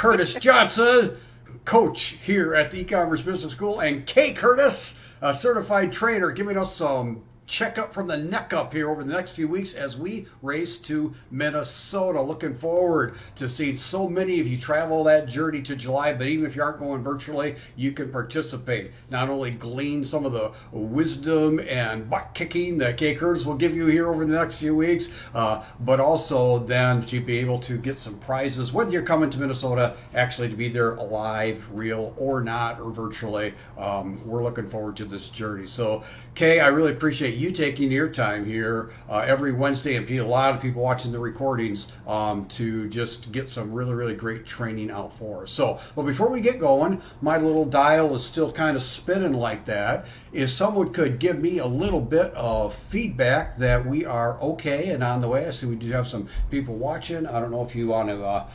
Curtis Johnson, coach here at the E-commerce Business School, and Kay Curtis, a certified trainer, giving us some checkup from the neck up here over the next few weeks as we race to Minnesota. Looking forward to seeing so many of you travel that journey to July, but even if you aren't going virtually, you can participate. Not only glean some of the wisdom and butt kicking that Kay Curtis will give you here over the next few weeks, but also then to be able to get some prizes, whether you're coming to Minnesota actually to be there alive, real, or not, or virtually. We're looking forward to this journey. So, Kay, I really appreciate you taking your time here every Wednesday, and a lot of people watching the recordings to just get some really, really great training out for us. So, well, before we get going, my little dial is still kind of spinning like that. If someone could give me a little bit of feedback that we are okay and on the way. I see we do have some people watching. I don't know if you want to,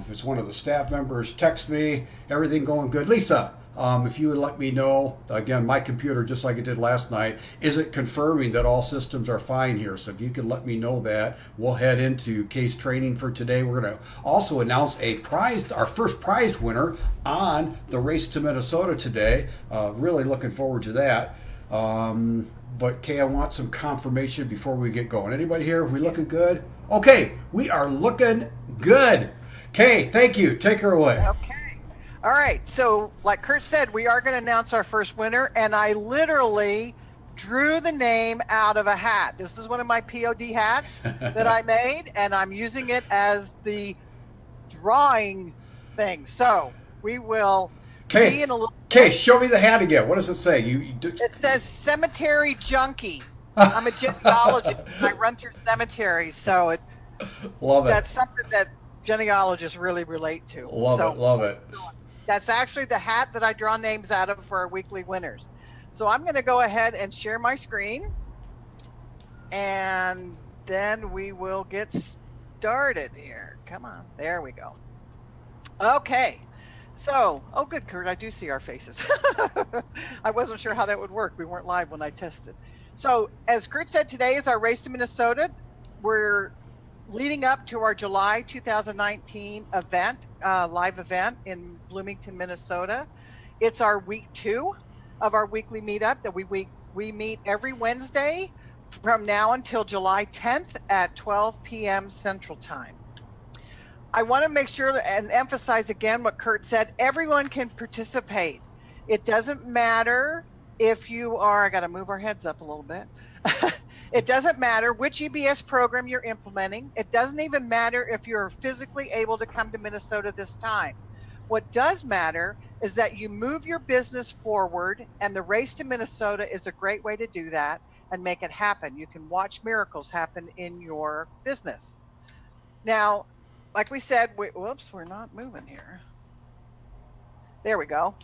if it's one of the staff members, text me. Everything going good? Lisa, if you would let me know, again, my computer, just like it did last night, isn't confirming that all systems are fine here. So if you could let me know that, we'll head into case training for today. We're going to also announce a prize, our first prize winner on the race to Minnesota today. Really looking forward to that. But Kay, I want some confirmation before we get going. Anybody here? We looking good? Okay, we are looking good. Kay, thank you. Take her away. Okay. All right, so like Kurt said, we are going to announce our first winner, and I literally drew the name out of a hat. This is one of my POD hats that I made, and I'm using it as the drawing thing. So we will see in a little bit. Kay, show me the hat again. What does it say? It says cemetery junkie. I'm a genealogist. I run through cemeteries, so Love it. That's something that genealogists really relate to. Love it. That's actually the hat that I draw names out of for our weekly winners. So I'm going to go ahead and share my screen, and then we will get started here. Come on. There we go. Okay. So, oh, good, Kurt. I do see our faces. I wasn't sure how that would work. We weren't live when I tested. So, as Kurt said, today is our race to Minnesota. We're leading up to our July 2019 event, live event in Bloomington, Minnesota. It's our week 2 of our weekly meetup that we meet every Wednesday from now until July 10th at 12 p.m. Central Time. I want to make sure and emphasize again what Kurt said. Everyone can participate. It doesn't matter if you are, I got to move our heads up a little bit. It doesn't matter which EBS program you're implementing. It doesn't even matter if you're physically able to come to Minnesota this time. What does matter is that you move your business forward, and the race to Minnesota is a great way to do that and make it happen. You can watch miracles happen in your business. Now, like we said, whoops, we're not moving here. There we go.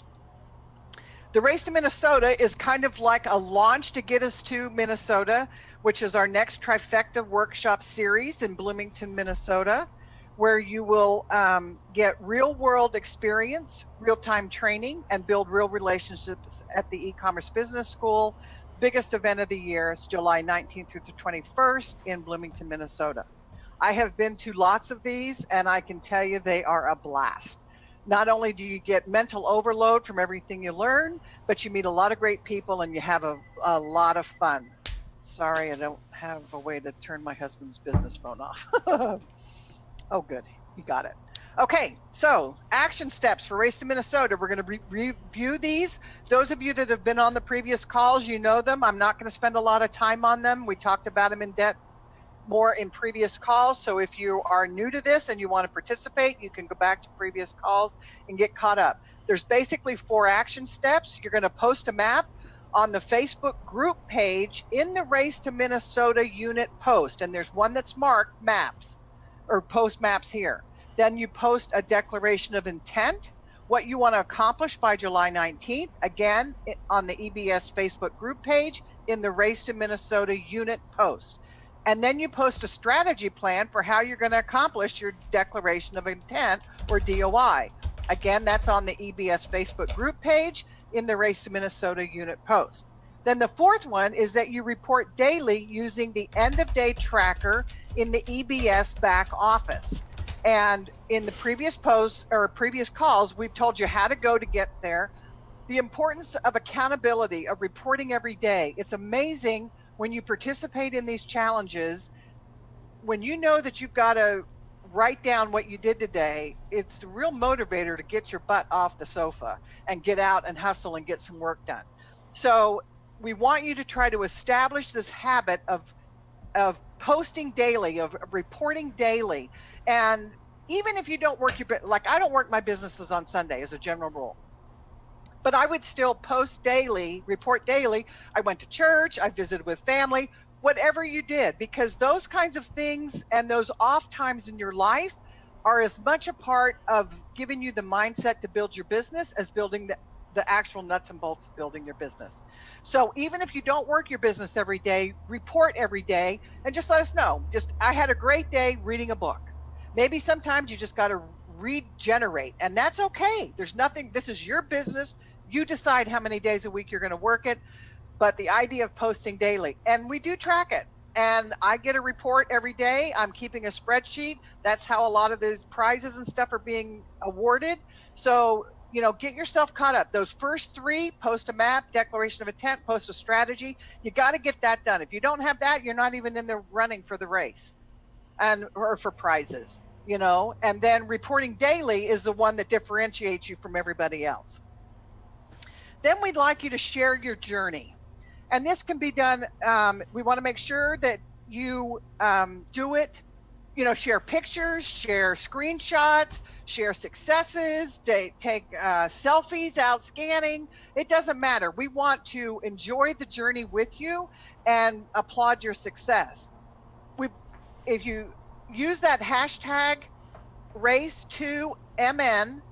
The race to Minnesota is kind of like a launch to get us to Minnesota, which is our next trifecta workshop series in Bloomington, Minnesota, where you will get real world experience, real-time training, and build real relationships at the E-commerce Business School. The biggest event of the year is July 19th through the 21st in Bloomington, Minnesota. I have been to lots of these, and I can tell you they are a blast. Not only do you get mental overload from everything you learn, but you meet a lot of great people and you have a lot of fun. Sorry, I don't have a way to turn my husband's business phone off. Oh, good. You got it. Okay, so action steps for Race to Minnesota. We're going to review these. Those of you that have been on the previous calls, you know them. I'm not going to spend a lot of time on them. We talked about them in depth more in previous calls. So if you are new to this and you want to participate, you can go back to previous calls and get caught up. There's basically 4 action steps. You're going to post a map on the Facebook group page in the Race to Minnesota unit post. And there's one that's marked maps or post maps here. Then you post a declaration of intent, what you want to accomplish by July 19th, again, on the EBS Facebook group page in the Race to Minnesota unit post. And then you post a strategy plan for how you're going to accomplish your declaration of intent or DOI. Again, that's on the EBS Facebook group page in the Race to Minnesota unit post. Then the 4th one is that you report daily using the end of day tracker in the EBS back office. And in the previous posts or previous calls, we've told you how to go to get there. The importance of accountability, of reporting every day. It's amazing when you participate in these challenges, when you know that you've got to write down what you did today, it's the real motivator to get your butt off the sofa and get out and hustle and get some work done. So we want you to try to establish this habit of posting daily, of reporting daily. And even if you don't work like I don't work my businesses on Sunday as a general rule, but I would still post daily, report daily. I went to church, I visited with family, whatever you did, because those kinds of things and those off times in your life are as much a part of giving you the mindset to build your business as building the actual nuts and bolts of building your business. So even if you don't work your business every day, report every day and just let us know. I had a great day reading a book. Maybe sometimes you just got to regenerate, and that's okay. There's nothing, this is your business. You decide how many days a week you're going to work it, but the idea of posting daily, and we do track it. And I get a report every day. I'm keeping a spreadsheet. That's how a lot of the prizes and stuff are being awarded. So, get yourself caught up. Those first three, post a map, declaration of intent, post a strategy. You got to get that done. If you don't have that, you're not even in the running for the race or for prizes, and then reporting daily is the one that differentiates you from everybody else. Then we'd like you to share your journey. And this can be done, we want to make sure that you do it, share pictures, share screenshots, share successes, take selfies out scanning. It doesn't matter. We want to enjoy the journey with you and applaud your success. If you use that hashtag race2mn,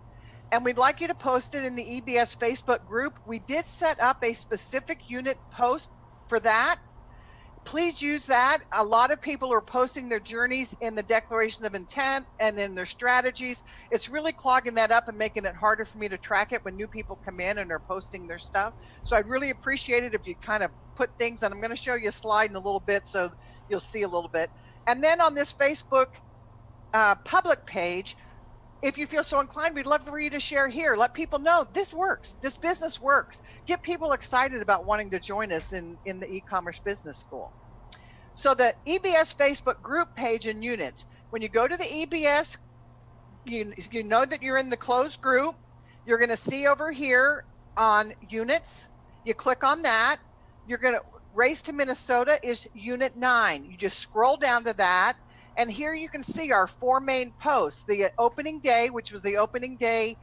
and we'd like you to post it in the EBS Facebook group. We did set up a specific unit post for that. Please use that. A lot of people are posting their journeys in the declaration of intent and in their strategies. It's really clogging that up and making it harder for me to track it when new people come in and are posting their stuff. So I'd really appreciate it if you kind of put things, and I'm going to show you a slide in a little bit so you'll see a little bit. And then on this Facebook public page, if you feel so inclined, we'd love for you to share here. Let people know this works. This business works. Get people excited about wanting to join us in the e-commerce business school. So the EBS Facebook group page and units, when you go to the EBS, you know that you're in the closed group. You're going to see over here on units. You click on that. You're going to Race to Minnesota is unit 9. You just scroll down to that. And here you can see our 4 main posts, the opening day, which was the opening day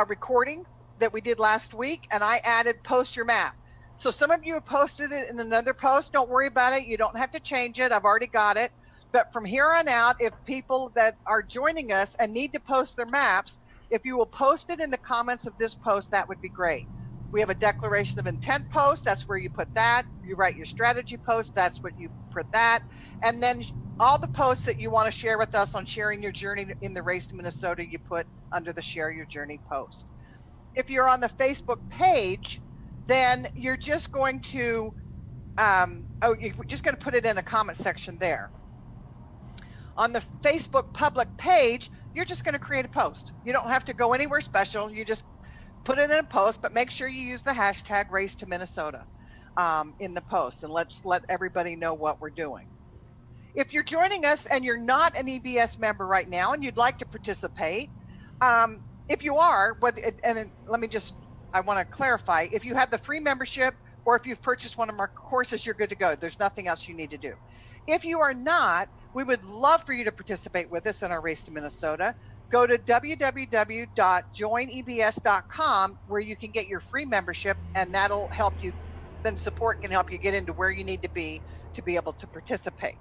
recording that we did last week. And I added post your map. So some of you have posted it in another post. Don't worry about it. You don't have to change it. I've already got it. But from here on out, if people that are joining us and need to post their maps, if you will post it in the comments of this post, that would be great. We have a declaration of intent post. That's where you put that. You write your strategy post. That's what you put that. And then all the posts that you want to share with us on sharing your journey in the Race to Minnesota, you put under the Share Your Journey post. If you're on the Facebook page, then you're just going to, you're just going to put it in a comment section there. On the Facebook public page, you're just going to create a post. You don't have to go anywhere special. You just put it in a post, but make sure you use the hashtag Race to Minnesota in the post, and let's let everybody know what we're doing. If you're joining us and you're not an EBS member right now and you'd like to participate, if you are, I want to clarify, if you have the free membership or if you've purchased one of our courses, you're good to go. There's nothing else you need to do. If you are not, we would love for you to participate with us in our Race to Minnesota. Go to www.joinebs.com where you can get your free membership, and that'll help you, then support can help you get into where you need to be able to participate.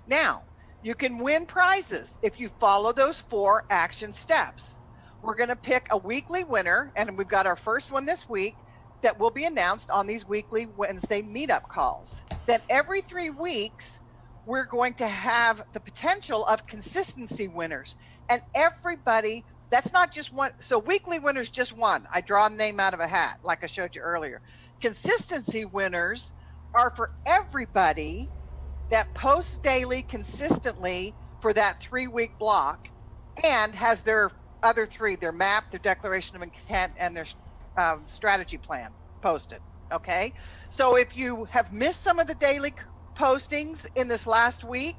Now, you can win prizes if you follow those 4 action steps. We're going to pick a weekly winner, and we've got our first one this week that will be announced on these weekly Wednesday meetup calls. Then every 3 weeks, we're going to have the potential of consistency winners. And everybody, that's not just one. So weekly winners, just one. I draw a name out of a hat, like I showed you earlier. Consistency winners are for everybody that posts daily consistently for that 3-week block, and has their other 3, their map, their declaration of intent, and their strategy plan posted. Okay, so if you have missed some of the daily postings in this last week,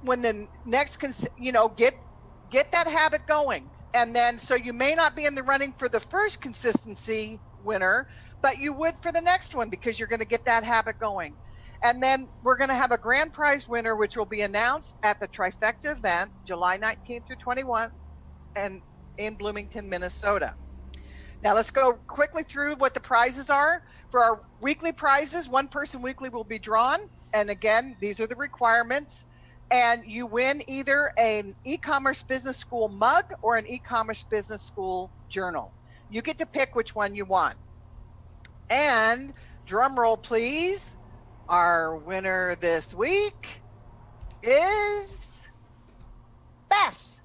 when the next, get that habit going. And then, so you may not be in the running for the first consistency winner, but you would for the next one, because you're going to get that habit going. And then we're going to have a grand prize winner, which will be announced at the Trifecta event, July 19th through 21, and in Bloomington, Minnesota. Now let's go quickly through what the prizes are. For our weekly prizes, 1 person weekly will be drawn. And again, these are the requirements. And you win either an e-commerce business school mug or an e-commerce business school journal. You get to pick which one you want. And drum roll, please. Our winner this week is Beth.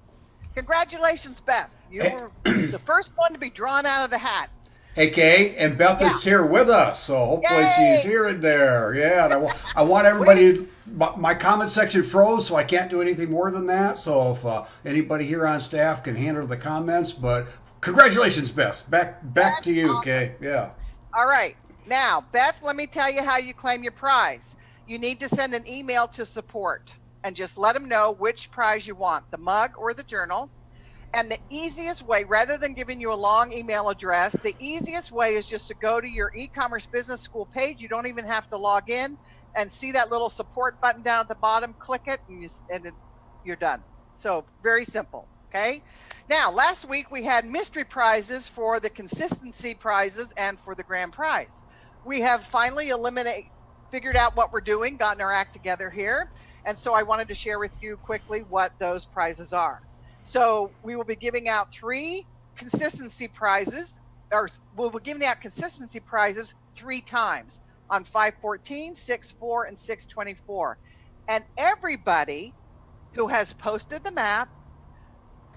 Congratulations, Beth. You were the first one to be drawn out of the hat. Hey, Kay, and Beth is here with us, so hopefully she's here and there. Yeah, and I want everybody. My comment section froze, so I can't do anything more than that. So if anybody here on staff can handle the comments, but congratulations, Beth. Back to you, awesome. Kay. Yeah. All right. Now, Beth, let me tell you how you claim your prize. You need to send an email to support and just let them know which prize you want, the mug or the journal. And the easiest way, rather than giving you a long email address, the easiest way is just to go to your e-commerce business school page. You don't even have to log in, and see that little support button down at the bottom. Click it, and you're done. So very simple. Okay. Now, last week we had mystery prizes for the consistency prizes and for the grand prize. We have finally figured out what we're doing, gotten our act together here. And so I wanted to share with you quickly what those prizes are. So we will be giving out 3 consistency prizes, or we'll be giving out consistency prizes 3 times on 5/14, 6/4, and 6/24. And everybody who has posted the map,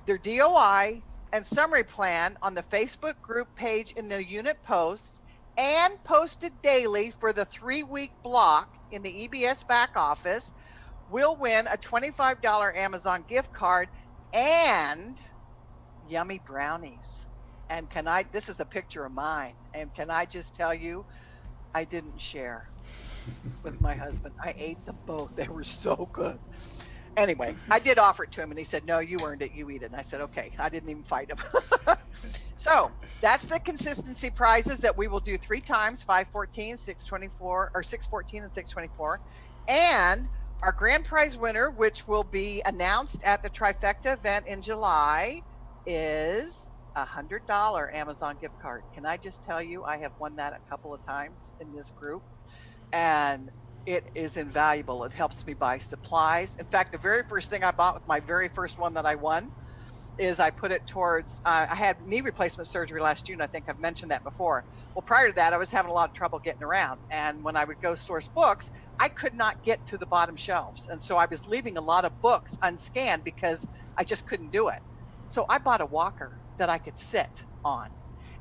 their DOI, and summary plan on the Facebook group page in the unit posts, and posted daily for the 3-week block in the EBS back office, will win a $25 Amazon gift card and yummy brownies. And this is a picture of mine, and can I just tell you, I didn't share with my husband. I ate them both. They were so good. Anyway, I did offer it to him, and he said, no, you earned it, you eat it. And I said, okay. I didn't even fight him. So that's the consistency prizes that we will do 3 times, 5/14, 6/24, or 6/14 and 6/24. And our grand prize winner, which will be announced at the Trifecta event in July, is a $100 Amazon gift card. Can I just tell you, I have won that a couple of times in this group, and it is invaluable. It helps me buy supplies. In fact, the very first thing I bought with my very first one that I won is I put it towards, I had knee replacement surgery last June. I think I've mentioned that before. Well, prior to that, I was having a lot of trouble getting around. And when I would go source books, I could not get to the bottom shelves. And so I was leaving a lot of books unscanned because I just couldn't do it. So I bought a walker that I could sit on.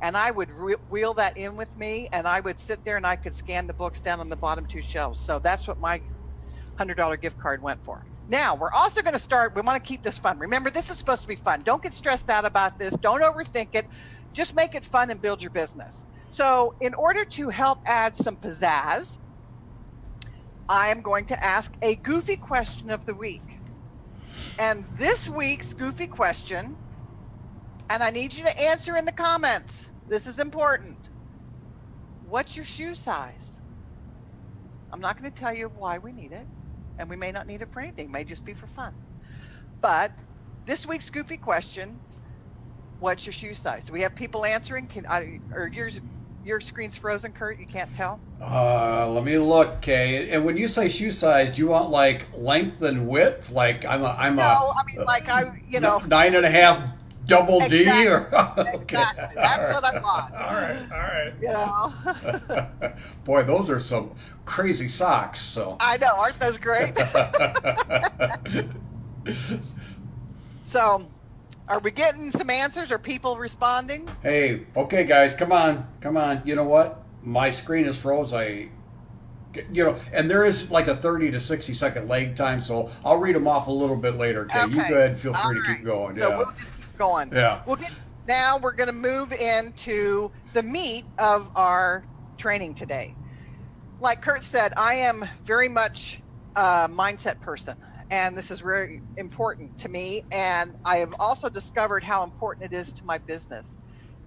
And I would wheel that in with me, and I would sit there and I could scan the books down on the bottom 2 shelves. So that's what my $100 gift card went for. Now, we're also going to start, we want to keep this fun. Remember, this is supposed to be fun. Don't get stressed out about this. Don't overthink it. Just make it fun and build your business. So in order to help add some pizzazz, I am going to ask a goofy question of the week. And this week's goofy question, and I need you to answer in the comments. This is important. What's your shoe size? I'm not going to tell you why we need it. And we may not need it for anything. It may just be for fun. But this week's goofy question, what's your shoe size? Do we have people answering? Or your screen's frozen, Kurt? You can't tell? Let me look, Kay. And when you say shoe size, do you want like length and width? Like no, I mean like 9.5 double exactly, D or okay. Exactly. That's what I want. All right. Boy, those are some crazy socks. So I know, aren't those great? So, are we getting some answers? Are people responding? Hey, okay, guys, come on. You know what? My screen is froze. And there is like a 30 to 60-second lag time, so I'll read them off a little bit later. Okay, you Okay. go ahead. Feel All free to right. keep going. So Yeah, we'll just keep going. yeah. Now we're going to move into the meat of our training today. Like Kurt said, I am very much a mindset person, and this is very important to me. And I have also discovered how important it is to my business.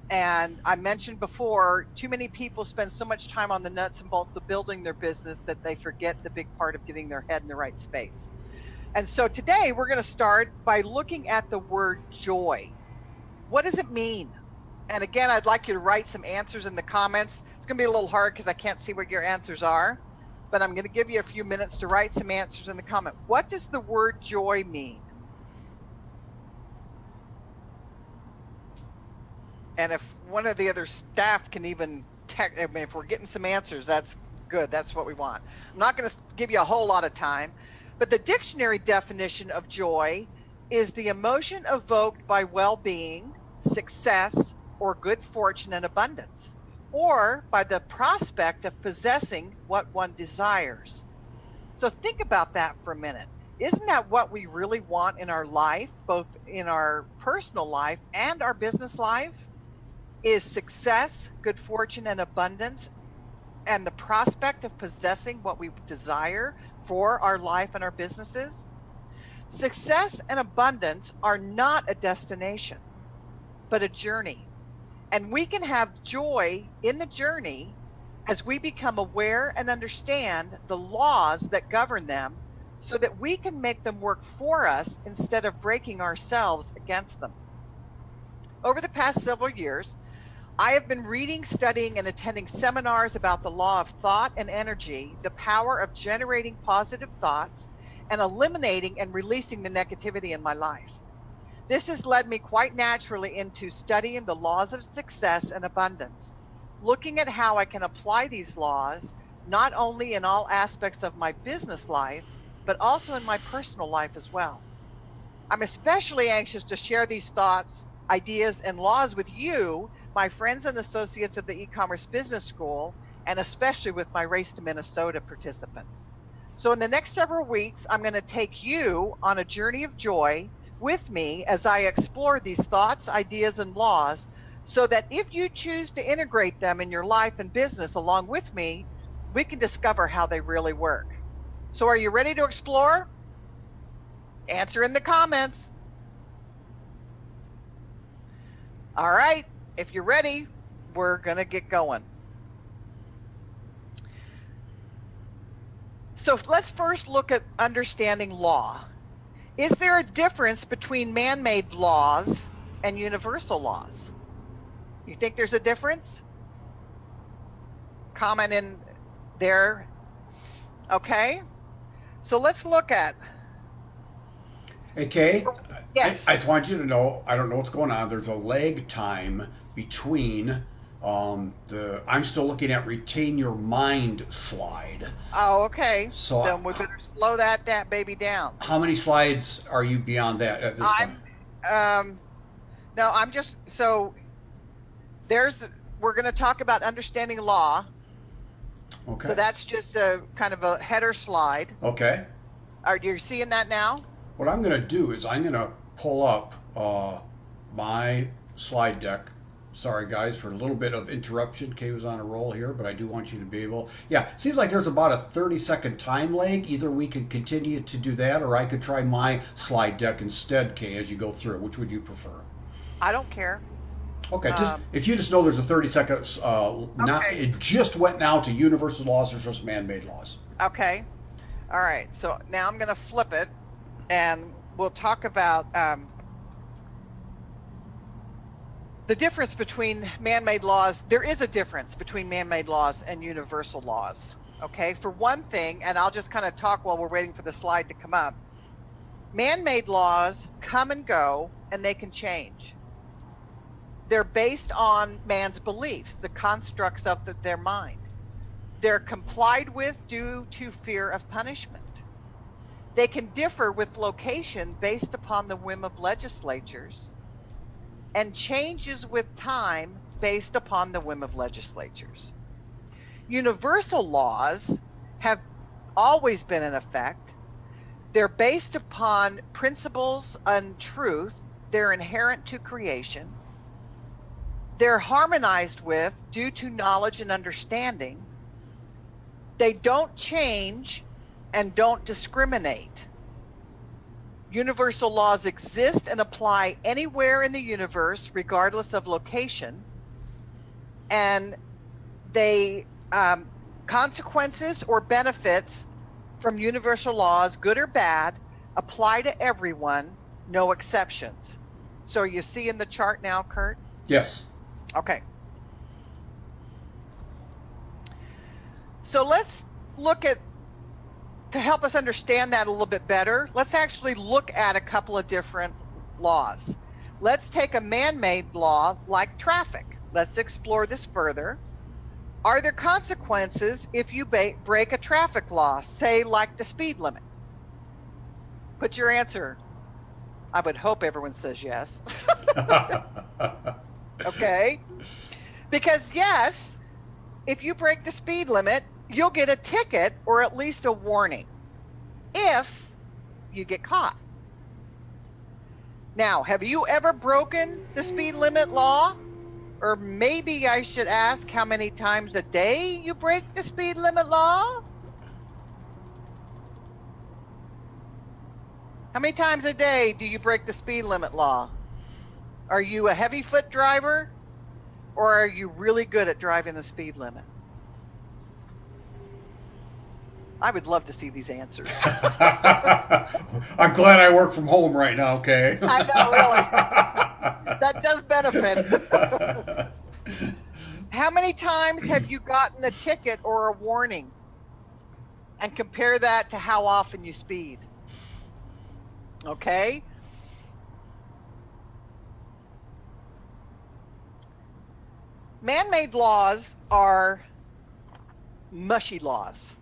And I mentioned before, too many people spend so much time on the nuts and bolts of building their business that they forget the big part of getting their head in the right space. And so today we're going to start by looking at the word joy. What does it mean? And again, I'd like you to write some answers in the comments. It's going to be a little hard because I can't see what your answers are, but I'm going to give you a few minutes to write some answers in the comment. What does the word joy mean? And if one of the other staff can even if we're getting some answers, that's good. That's what we want. I'm not going to give you a whole lot of time, but the dictionary definition of joy is the emotion evoked by well-being, success, or good fortune and abundance, or by the prospect of possessing what one desires. So think about that for a minute. Isn't that what we really want in our life, both in our personal life and our business life? Is success, good fortune, and abundance, and the prospect of possessing what we desire for our life and our businesses? Success and abundance are not a destination, but a journey. And we can have joy in the journey as we become aware and understand the laws that govern them so that we can make them work for us instead of breaking ourselves against them. Over the past several years, I have been reading, studying, and attending seminars about the law of thought and energy, the power of generating positive thoughts, and eliminating and releasing the negativity in my life. This has led me quite naturally into studying the laws of success and abundance, looking at how I can apply these laws not only in all aspects of my business life, but also in my personal life as well. I'm especially anxious to share these thoughts, ideas, and laws with you, my friends and associates of the e-commerce business school, and especially with my Race to Minnesota participants. So in the next several weeks, I'm going to take you on a journey of joy with me as I explore these thoughts, ideas, and laws, so that if you choose to integrate them in your life and business along with me, we can discover how they really work. So are you ready to explore? Answer in the comments. All right, if you're ready, we're going to get going. So let's first look at understanding law. Is there a difference between man-made laws and universal laws? You think there's a difference? Comment in there. Okay. So let's look at. Hey, Kay, Yes. I just want you to know, I don't know what's going on. There's a lag time between I'm still looking at retain your mind slide. Oh, okay. So then we better slow that baby down. How many slides are you beyond that at this point? No, I'm just, so we're going to talk about understanding law. Okay. So that's just a kind of a header slide. Okay. Are you seeing that now? What I'm going to do is I'm going to pull up my slide deck. Sorry, guys, for a little bit of interruption. Kay was on a roll here, but I do want you to be able. Yeah, it seems like there's about a 30-second time lag. Either we could continue to do that, or I could try my slide deck instead, Kay, as you go through. Which would you prefer? I don't care. Okay, if you just know there's a 30-second, it just went now to universal laws versus man-made laws. Okay. All right. So now I'm going to flip it, and we'll talk about the difference between man-made laws. There is a difference between man-made laws and universal laws. Okay. For one thing, and I'll just kind of talk while we're waiting for the slide to come up. Man-made laws come and go, and they can change. They're based on man's beliefs, the constructs of their mind. They're complied with due to fear of punishment. They can differ with location based upon the whim of legislatures, and changes with time based upon the whim of legislatures. Universal laws have always been in effect. They're based upon principles and truth. They're inherent to creation. They're harmonized with due to knowledge and understanding. They don't change and don't discriminate. Universal laws exist and apply anywhere in the universe, regardless of location. And they consequences or benefits from universal laws, good or bad, apply to everyone, no exceptions. So you see in the chart now, Kurt? Yes. Okay. So let's look at, to help us understand that a little bit better, let's actually look at a couple of different laws. Let's take a man-made law like traffic. Let's explore this further. Are there consequences if you break a traffic law, say like the speed limit? Put your answer. I would hope everyone says yes. Okay? Because yes, if you break the speed limit, you'll get a ticket or at least a warning if you get caught. Now, have you ever broken the speed limit law? Or maybe I should ask how many times a day you break the speed limit law? How many times a day do you break the speed limit law? Are you a heavy foot driver? Or are you really good at driving the speed limit? I would love to see these answers. I'm glad I work from home right now, okay? I know, really. That does benefit. How many times have you gotten a ticket or a warning? And compare that to how often you speed. Okay? Man-made laws are mushy laws.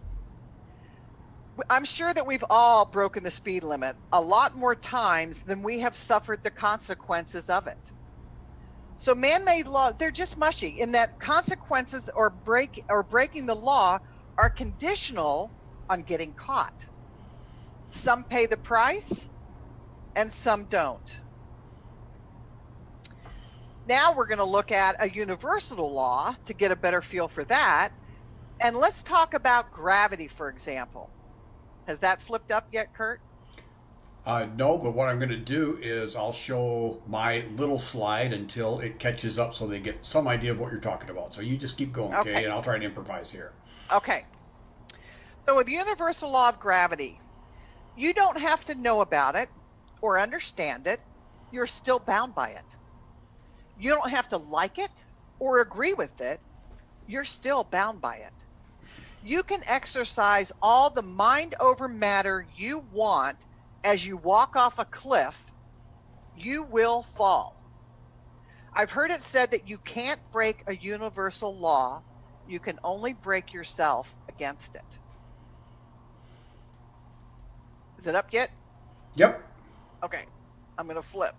I'm sure that we've all broken the speed limit a lot more times than we have suffered the consequences of it. So man-made laws, they're just mushy in that consequences or breaking the law are conditional on getting caught. Some pay the price and some don't. Now we're going to look at a universal law to get a better feel for that. And let's talk about gravity, for example. Has that flipped up yet, Kurt? No, but what I'm going to do is I'll show my little slide until it catches up so they get some idea of what you're talking about. So you just keep going, okay? And I'll try to improvise here. Okay. So with the universal law of gravity, you don't have to know about it or understand it. You're still bound by it. You don't have to like it or agree with it. You're still bound by it. You can exercise all the mind over matter you want as you walk off a cliff. You will fall. I've heard it said that you can't break a universal law. You can only break yourself against it. Is it up yet? Yep. Okay. I'm going to flip.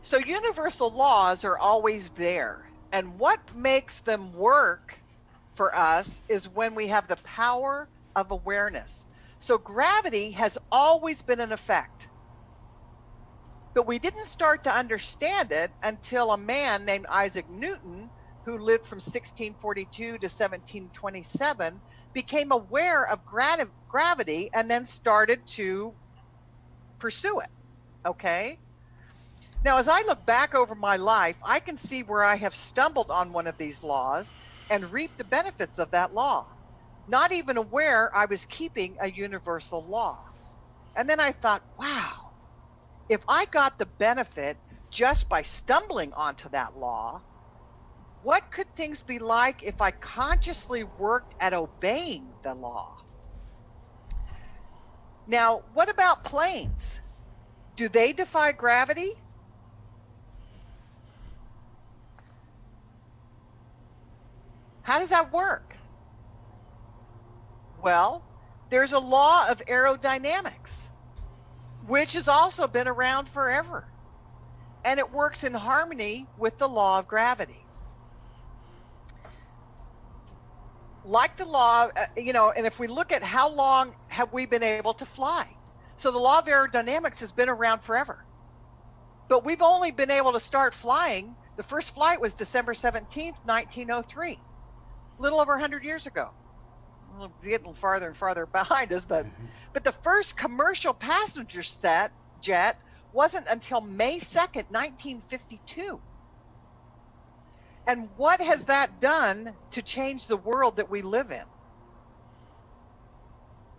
So universal laws are always there. And what makes them work for us is when we have the power of awareness. So gravity has always been in effect. But we didn't start to understand it until a man named Isaac Newton, who lived from 1642 to 1727, became aware of gravity and then started to pursue it. Okay? Now, as I look back over my life, I can see where I have stumbled on one of these laws and reaped the benefits of that law, not even aware I was keeping a universal law. And then I thought, wow, if I got the benefit just by stumbling onto that law, what could things be like if I consciously worked at obeying the law? Now, what about planes? Do they defy gravity? How does that work? Well, there's a law of aerodynamics, which has also been around forever. And it works in harmony with the law of gravity. like the law, and if we look at how long have we been able to fly? So the law of aerodynamics has been around forever. But we've only been able to start flying. The first flight was December 17th, 1903, a little over 100 years ago. Well, it's getting farther and farther behind us, but the first commercial passenger jet wasn't until May 2nd, 1952. And what has that done to change the world that we live in?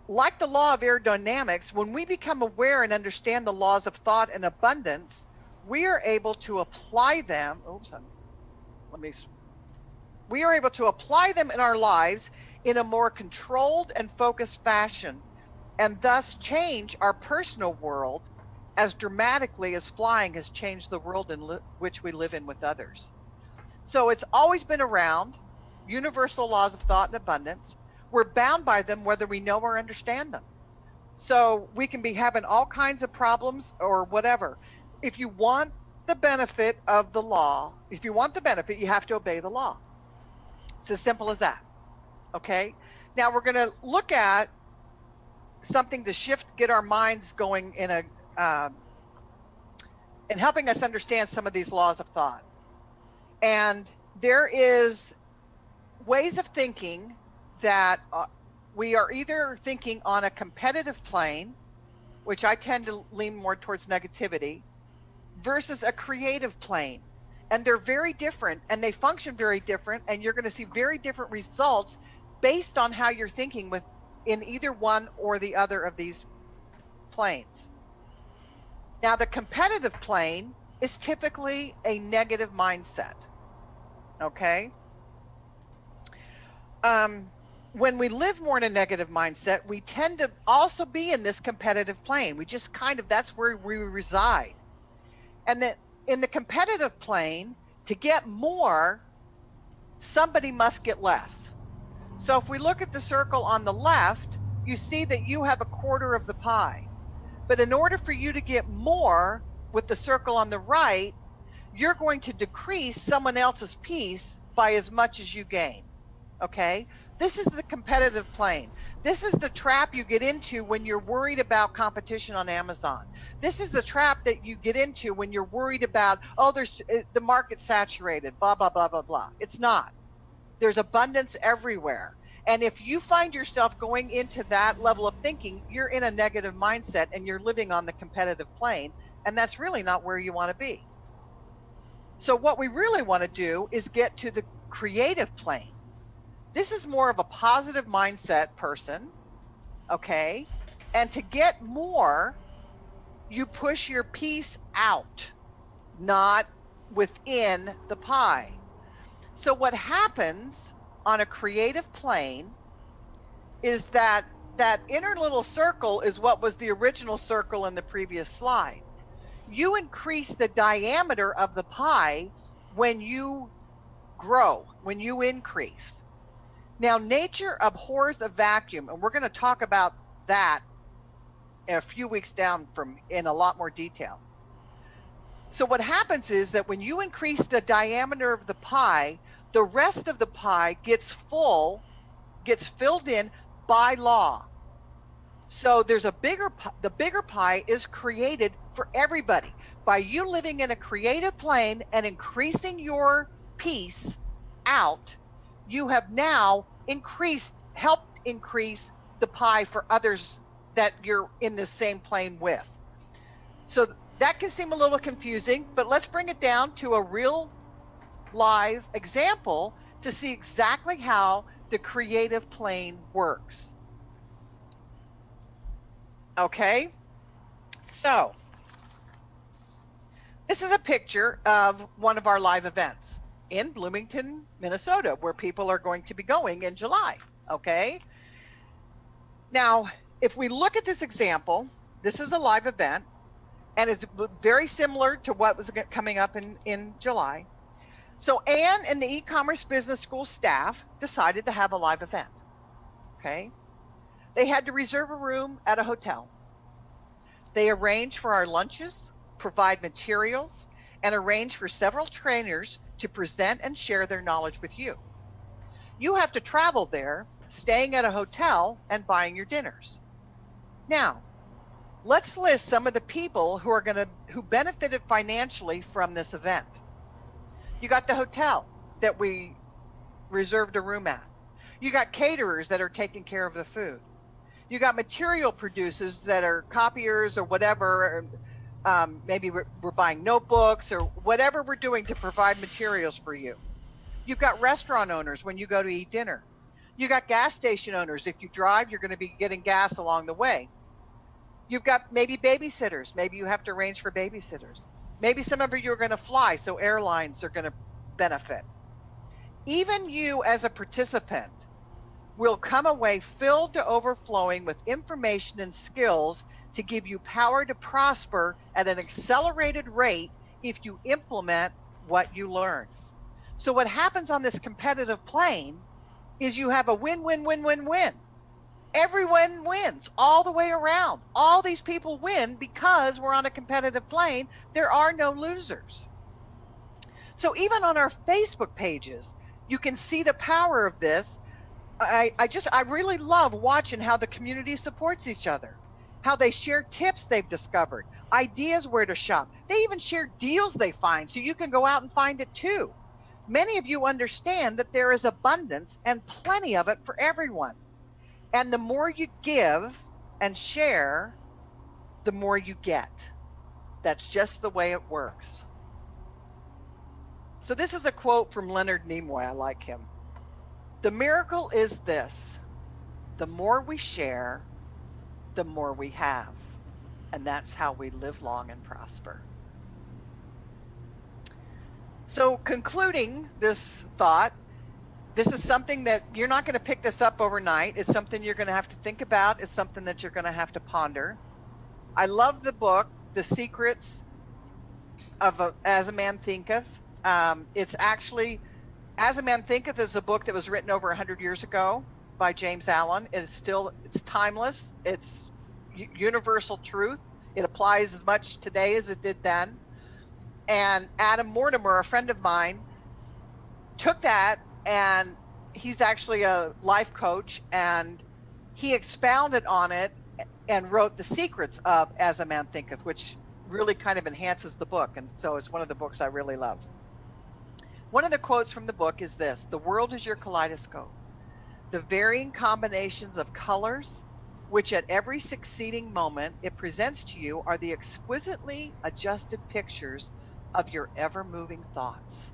Like the law of aerodynamics, when we become aware and understand the laws of thought and abundance, we are able to apply them. We are able to apply them in our lives in a more controlled and focused fashion, and thus change our personal world as dramatically as flying has changed the world in which we live in with others. So it's always been around, universal laws of thought and abundance. We're bound by them whether we know or understand them. So we can be having all kinds of problems or whatever. If you want the benefit of the law, if you want the benefit, you have to obey the law. It's as simple as that. Okay? Now we're going to look at something to get our minds going in helping us understand some of these laws of thought. And there is ways of thinking that we are either thinking on a competitive plane, which I tend to lean more towards negativity, versus a creative plane. And they're very different, and they function very different, and you're going to see very different results based on how you're thinking in either one or the other of these planes. Now, the competitive plane is typically a negative mindset. Okay? When we live more in a negative mindset, we tend to also be in this competitive plane. We just that's where we reside. And that in the competitive plane, to get more, somebody must get less. So if we look at the circle on the left, you see that you have a quarter of the pie. But in order for you to get more with the circle on the right, you're going to decrease someone else's piece by as much as you gain. Okay? This is the competitive plane. This is the trap you get into when you're worried about competition on Amazon. This is the trap that you get into when you're worried about, the market's saturated, blah, blah, blah, blah, blah. It's not. There's abundance everywhere. And if you find yourself going into that level of thinking, you're in a negative mindset and you're living on the competitive plane, and that's really not where you want to be. So what we really want to do is get to the creative plane. This is more of a positive mindset person, okay? And to get more, you push your piece out, not within the pie. So what happens on a creative plane is that inner little circle is what was the original circle in the previous slide. You increase the diameter of the pie when you grow, when you increase. Now, nature abhors a vacuum, and we're going to talk about that a few weeks down in a lot more detail. So what happens is that when you increase the diameter of the pie, the rest of the pie gets filled in by law. So there's the bigger pie is created for everybody. By you living in a creative plane and increasing your piece out, you have now helped increase the pie for others that you're in the same plane with. So that can seem a little confusing, but let's bring it down to a real live example to see exactly how the creative plane works. Okay, so this is a picture of one of our live events in Bloomington, Minnesota, where people are going to be going in July. Okay, now if we look at this example, this is a live event, and it's very similar to what was coming up in July. So Anne and the e-commerce business school staff decided to have a live event. Okay, they had to reserve a room at a hotel. They arranged for our lunches, provide materials, and arrange for several trainers to present and share their knowledge with you. You have to travel there, staying at a hotel and buying your dinners. Now, let's list some of the people who benefited financially from this event. You got the hotel that we reserved a room at. You got caterers that are taking care of the food. You got material producers that are copiers or whatever. Maybe we're buying notebooks or whatever we're doing to provide materials for you. You've got restaurant owners when you go to eat dinner. You got gas station owners. If you drive, you're going to be getting gas along the way. You've got maybe babysitters. Maybe you have to arrange for babysitters. Maybe some of you are going to fly, so airlines are going to benefit. Even you as a participant will come away filled to overflowing with information and skills to give you power to prosper at an accelerated rate if you implement what you learn. So what happens on this competitive plane is you have a win-win-win-win-win. Everyone wins all the way around. All these people win because we're on a competitive plane. There are no losers. So even on our Facebook pages, you can see the power of this. I really love watching how the community supports each other, how they share tips they've discovered, ideas where to shop. They even share deals they find so you can go out and find it too. Many of you understand that there is abundance and plenty of it for everyone. And the more you give and share, the more you get. That's just the way it works. So this is a quote from Leonard Nimoy. I like him. The miracle is this: the more we share, the more we have. And that's how we live long and prosper. So concluding this thought, this is something that you're not going to pick this up overnight. It's something you're going to have to think about. It's something that you're going to have to ponder. I love the book, The Secrets of As a Man Thinketh. It's actually, As a Man Thinketh is a book that was written over 100 years ago by James Allen. It's timeless. It's universal truth. It applies as much today as it did then. And Adam Mortimer, a friend of mine, took that, and he's actually a life coach, and he expounded on it and wrote The Secrets of As a Man Thinketh, which really kind of enhances the book. And so it's one of the books I really love. One of the quotes from the book is this: the world is your kaleidoscope. The varying combinations of colors, which at every succeeding moment it presents to you, are the exquisitely adjusted pictures of your ever-moving thoughts.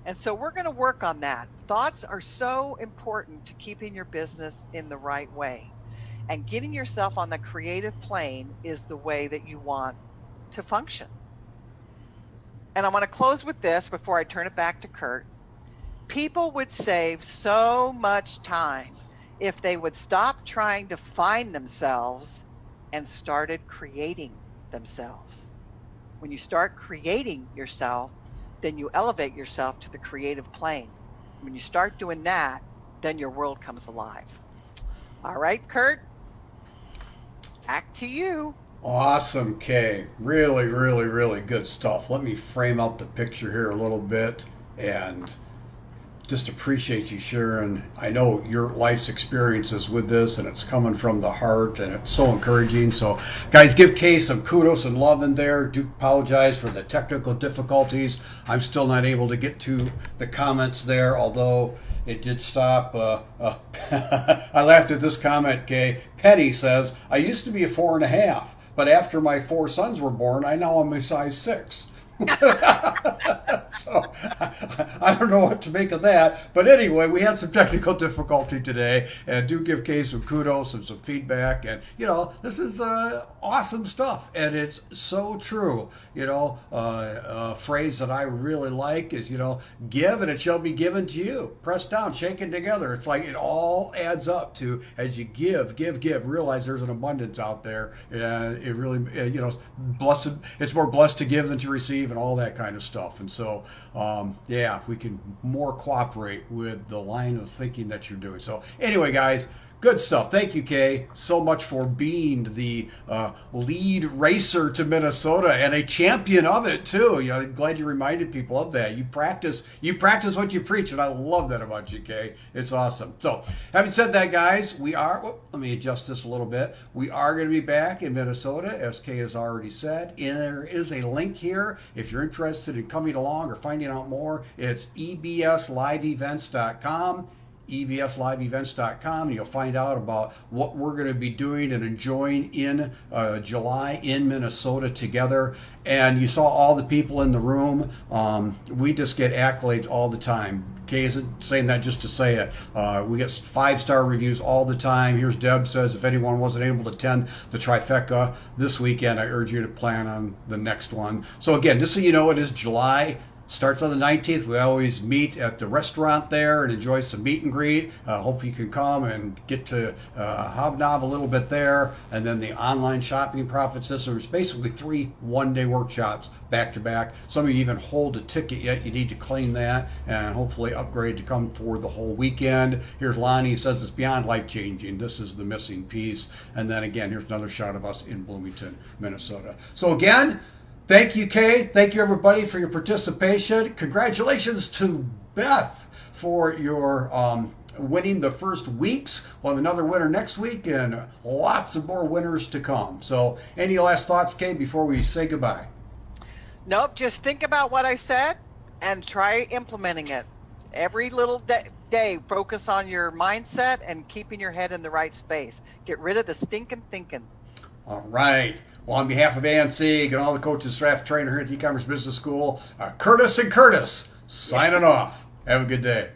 And so we're going to work on that. Thoughts are so important to keeping your business in the right way. And getting yourself on the creative plane is the way that you want to function. And I want to close with this before I turn it back to Kurt. People would save so much time if they would stop trying to find themselves and started creating themselves. When you start creating yourself, then you elevate yourself to the creative plane. When you start doing that, then your world comes alive. All right, Kurt, back to you. Awesome, Kay. Really, really, really good stuff. Let me frame out the picture here a little bit and just appreciate you sharing. I know your life's experiences with this, and it's coming from the heart, and it's so encouraging. So, guys, give Kay some kudos and love in there. Do apologize for the technical difficulties. I'm still not able to get to the comments there, although it did stop. I laughed at this comment, Kay. Petty says, I used to be a 4.5, but after my 4 sons were born, I now am a size 6. So I don't know what to make of that, but anyway, we had some technical difficulty today, and do give Kay some kudos and some feedback. And this is awesome stuff, and it's so true. A phrase that I really like is give and it shall be given to you, pressed down, shaken together. It's like it all adds up to, as you give, realize there's an abundance out there, and it really blessed. It's more blessed to give than to receive, and all that kind of stuff. And so if we can more cooperate with the line of thinking that you're doing. So anyway, guys, Good stuff. Thank you, Kay, so much for being the lead racer to Minnesota and a champion of it too. I'm glad you reminded people of that. You practice what you preach, and I love that about you, Kay. It's awesome. So, having said that, guys, let me adjust this a little bit. We are going to be back in Minnesota, as Kay has already said. And there is a link here if you're interested in coming along or finding out more. It's ebsliveevents.com. ebsliveevents.com, and you'll find out about what we're going to be doing and enjoying in July in Minnesota together. And you saw all the people in the room. We just get accolades all the time. Kay isn't saying that just to say it. We get 5-star reviews all the time. Here's Deb says, if anyone wasn't able to attend the trifecta this weekend, I urge you to plan on the next one. So again, just so you know, it is July. Starts on the 19th. We always meet at the restaurant there and enjoy some meet and greet. Hope you can come and get to hobnob a little bit there. And then the online shopping profit system is basically 3 one-day workshops back to back. Some of you even hold a ticket yet. You need to claim that and hopefully upgrade to come for the whole weekend. Here's Lonnie, says it's beyond life-changing. This is the missing piece. And then again, here's another shot of us in Bloomington, Minnesota. So again, thank you, Kay. Thank you, everybody, for your participation. Congratulations to Beth for your winning the first weeks. We'll have another winner next week and lots of more winners to come. So any last thoughts, Kay, before we say goodbye? Nope, just think about what I said and try implementing it. Every little day, focus on your mindset and keeping your head in the right space. Get rid of the stinking thinking. All right. Well, on behalf of Ann Sieg and all the coaches, staff, trainer here at the E-Commerce Business School, Curtis and Curtis signing off. Have a good day.